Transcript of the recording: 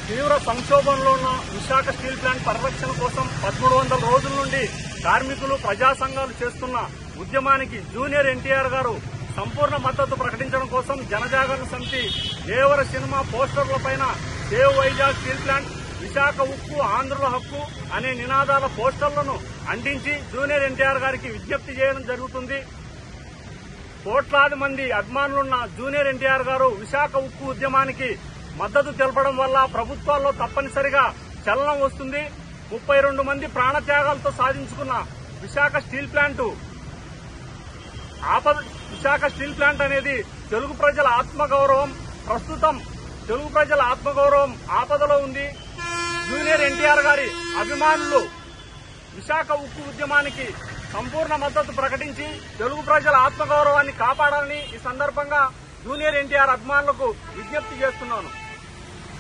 తీవ్ర సంక్షోభంలో ఉన్న విశాఖ స్టీల్ ప్లాంట్ పరిరక్షణ కోసం 1300 రోజుల నుండి కార్మికులు ప్రజా సంఘాలు చేస్తున్న ఉద్యమానికి జూనియర్ ఎన్టీఆర్ గారు సంపూర్ణ మద్దతు ప్రకటించడం కోసం జనజాగరణ సమితి దేవర సినిమా పోస్టర్లపైన save Vizag steel plant, Visakha ఉక్కు ఆంధ్రుల హక్కు అనే నినాదాల పోస్టర్లను అంటించి జూనియర్ ఎన్టీఆర్ గారికి విజ్ఞప్తి చేయడం జరుగుతుంది. కోట్లాది మంది అభిమానులున్న జూనియర్ ఎన్టీఆర్ గారు విశాఖ ఉక్కు ఉద్యమానికి మద్దతు తెలపడం వల్ల ప్రభుత్వాల్లో తప్పనిసరిగా చలనం వస్తుంది. 32 మంది ప్రాణత్యాగాలతో సాధించుకున్న విశాఖ స్టీల్ ప్లాంట్ అనేది తెలుగు ప్రజల ఆత్మగౌరవం. ప్రస్తుతం తెలుగు ప్రజల ఆత్మగౌరవం ఆపదలో ఉంది. జూనియర్ ఎన్టీఆర్ గారి అభిమానులు విశాఖ ఉక్కు ఉద్యమానికి సంపూర్ణ మద్దతు ప్రకటించి తెలుగు ప్రజల ఆత్మగౌరవాన్ని కాపాడాలని ఈ సందర్భంగా జూనియర్ ఎన్టీఆర్ అభిమానులకు విజ్ఞప్తి చేస్తున్నాను.